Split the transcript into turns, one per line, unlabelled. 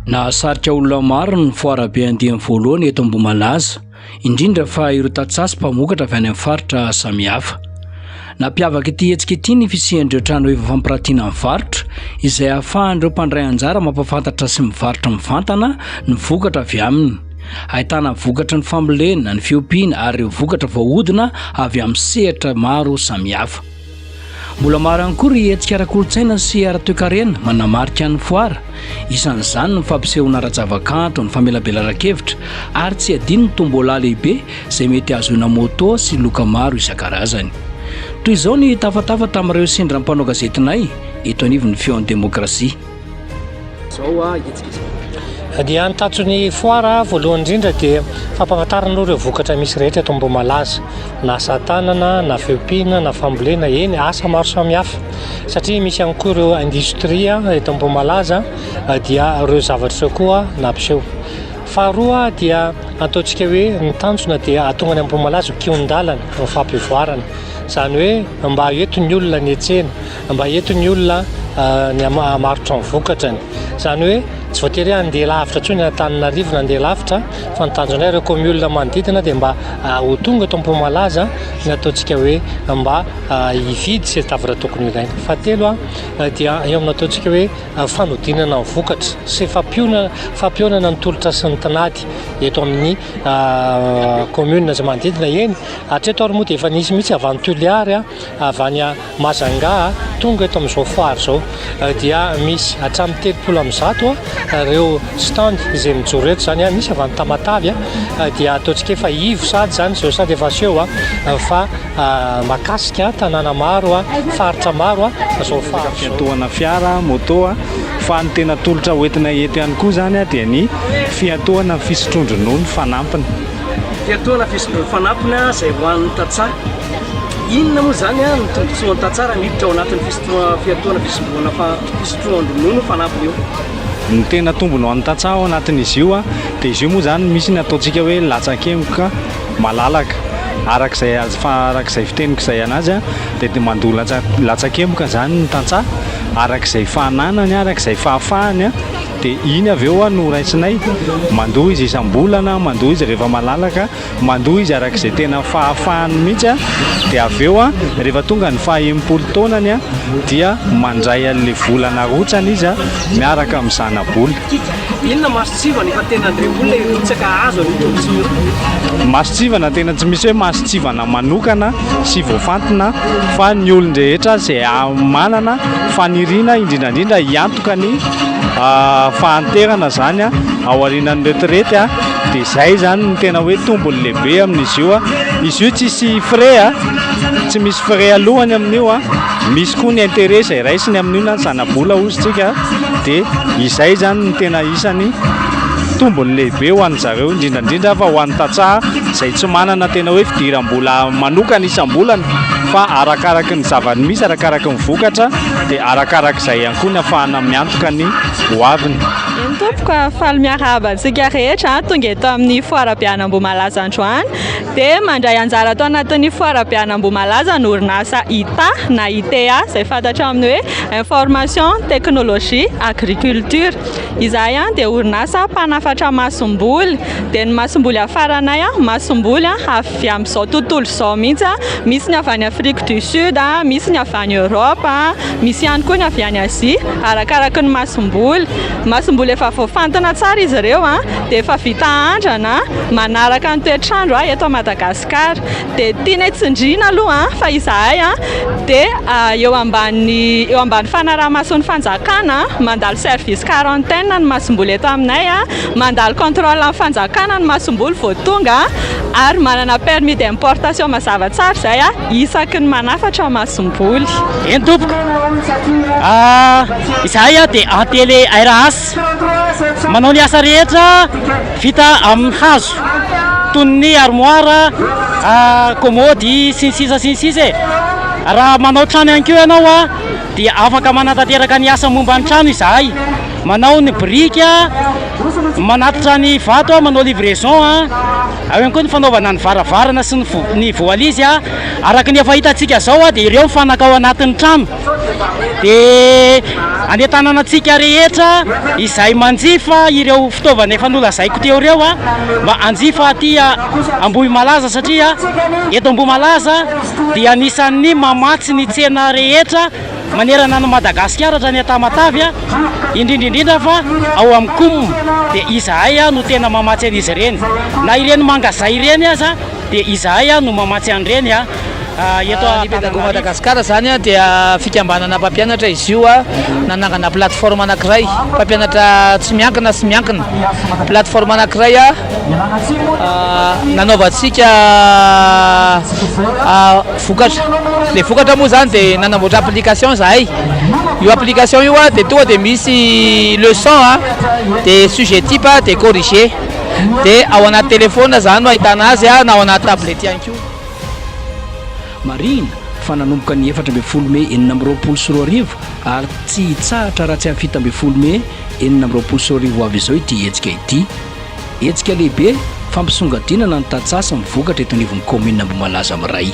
Nahasarika olona maro ny foarabe andian'ny voalohany eto Ambohimalaza, indrindra fa ireo tantsaha mpamokatra avy any amin'ny faritra samihafa. Nampiavaka ity hetsika ity ny fisian'ireo trano efa fampirantiana amin'ny varotra izay ahafahan'ireo mpandray anjara mampafantatra sy mivarotra mivantana ny vokatra avy aminy. Ahitana vokatra ny fambolena, ny fiompiana ary ireo vokatra voahodina avy amin'ny sehatra maro samihafa. Mbola maro ihany koa ry hetsika ara-kolontsaina sy ara-toe-karena manamarika ny foara. Isan'izany ny fampisehoana ara-javakanto, ny famelabelaran-kevitra ary tsy adino ny tombola lehibe izay mety ahazoana moto sy loka maro isan-karazany. Toy izao ny tafatafa tamin'ireo sendra mpanao gazetinay eto anivon'ny feon'ny demokrasia.
Dia nitatso foara voalohany indrindra dia fampahafantarana ireo vokatra misy rehetra eto Ambohimalaza, na asa tanana, na fiompiana, na fambolena, eny asa maro samihafa. Satria misy ihany koa ireo industria eto Ambohimalaza dia ireo zavatra koa nampiseho. Faharoa dia ataontsika hoe ny tanjona dia atongany Ambohimalaza kion-dalana ny fampivoarana. Izany hoe mba eto ny olona ny etsena, mba eto ny olona ny amarotra ny vokatrany. Izany hoe tsy voatery handeha lavitra intsony Antananarivo na handeha lavitra, fa ny tanjona ireo koa olona manodidina dia mba ho tonga eto Ambohimalaza ny ataontsika hoe mba hividy sy zavatra tokony ilaina. Fahatelo dia eo amin'ny ataontsika hoe fanodinana ny vokatra sy fampionana ny tolotra sy ny tanady eto amin'ny commune izay manodidina eny. Hatreto ary moa dia efa nisy mihitsy avy any Toliary, avy any Majanga tonga eto amin'izao foara izao, dia misy hatramin'ny 300 ireo stand izay mijoro eto izany. Misy avy any Tamatavy dia ataontsika efa ivo sady izany izao sady efa seho fa makasika tanàna maro, faritra maro izao
fiatohana fiara, moto fa ny tena tolotra hoentina eto ihany koa izany dia ny fiatohana fisotrondronono fanampiny.
Fiatohana fisotrondronono fanampina izay hoan'ny tantsaha. Inona moa izany ny tombotsoan'ny tantsaha raha miditra ao anatin'ny fiatohana fisotrondronono fanampiny io?
Ny tena tombony ho an'ny tantsaha ao anatin'izy io dia izy io moa izany misy ny ataontsika hoe latsan-kemoka malalaka. Arak'izay fiteniko izay anazy dia mandoa latsan-kemoka izany ny tantsaha, arak'izay fahananany, arak'izay fahafahany dia iny avy eo no raitsinay mandoa izy isam-bolana, mandoa izy rehefa malalaka, mandoa izy arak'izay tena fahafahany mihitsy dia avy eo rehefa tonga ny 20 taonany dia mandray an'ilay volana rotsany izy miaraka amin'ny zana-bola.
Inona masotsivana efa tena andrem-bolona iritsaka azo ny tombotsoa?
Masotsivana tena tsy misy hoe masotsivana manokana sy voafantina, fa ny olon-drehetra izay manana faniriana indrindrandrindra hiantoka ny fahanterana izany ao aorianan'ny retraite dia izay izany ny tena hoe tombony lehibe amin'izy io. Izy io tsisy frais, tsy misy frais alohany amin'io, misy koa ny intérêt izay raisiny amin'io na ny zana-bola ozintsika, dia izay izany ny tena isany tombony lehibe ho an'ny zareo indrindrandrindra fa ho an'ny tantsaha izay tsy manana tena hoe fidiram-bola manokana isam-bolana, fa arakaraky ny zavany misy, arakaraky ny vokatra dia arakarak'izay ihany koa ny ahafahana miantoka ny hoaviny.
Tompoko faly miarahaba antsika rehetra tonga eto amin'ny foarabe any Ambohimalaza androany dia mandray anjara atao anatin'ny foarabe any Ambohimalaza ny orinasa ITA na ITA izay fantatra amin'ny hoe information technologie agriculture. Izay dia orinasa mpanafatra masomboly, dia ny masomboly afaranay masomboly avy amin'izao tontolo izao mihitsy, misy ny avy any Afrique du Sud, misy ny avy any Europe, misy ihany koa ny avy any Asie, arakaraky ny masomboly efa voafantina tsara izy ireo dia efa vita andrana manaraka ny toetrandro eto Madagasikara. Dia tianay tsindriana aloha fa izahay dia eo ambany fanaraha-mason'ny fanjakana mandalo service quarantaine ny masomboly eto aminay, mandalo contrôle amin'ny fanjakana ny masomboly vao tonga, ary manana permis d'importation mazava tsara izay isaky ny manafatra masomboly.
Eny tompoko, izahay dia ately RAS manao ny asa rehetra vita amin'ny hazo toy ny armoire, komody sy ny sisa. Raha manao trano ihany koa ianao dia afaka manatanteraka ny asa momba ny trano izahay, manao ny brique, manatitra ny vato, manao livraison, ao ihany koa ny fanaovana ny varavarana sy ny voalizy. Araka ny efa hitantsika zao dia ireo mifanaka ao anatin'ny trano. dia anetananatsika rehetra izay manjifa ireo fitaovana efa nolazaiko teo reo a mba anjifa aty Ambohimalaza satria eto Ambohimalaza dia anisan'ny mamatsy ny tsena rehetra manerana ny Madagasikara hatrany Tamatavy indrindrindrindra fa ao amin'ny Koum dia izahay no tena mamatsy an'izy ireny na ireny mangazay ireny aza dia izahay no mamatsy an'ireny eto
Pédagogue Madagasikara zany dia fikambanana mpampianatra izy io nanangana plateforme anankiray mpampianatra tsy miankina sy miankina plateforme anankiray nanaovantsika vokatra le vokatra moa zany dia nanamboatra application zahay io application io dia tonga dia misy leçon dia sujet type dia corrigé dia ao anaty téléphone zany no ahitana azy na ao anaty tablety ihany koa.
Marina fa nanomboka ny 14 Mey 2024 ary tsy hitsahatra raha tsy amin'ny 17 Mey 2024 avy izao ity hetsika ity. Hetsika lehibe fampisongadinana ny tatsasa mivokatra eto anivon'ny commune Ambohimalaza Miray.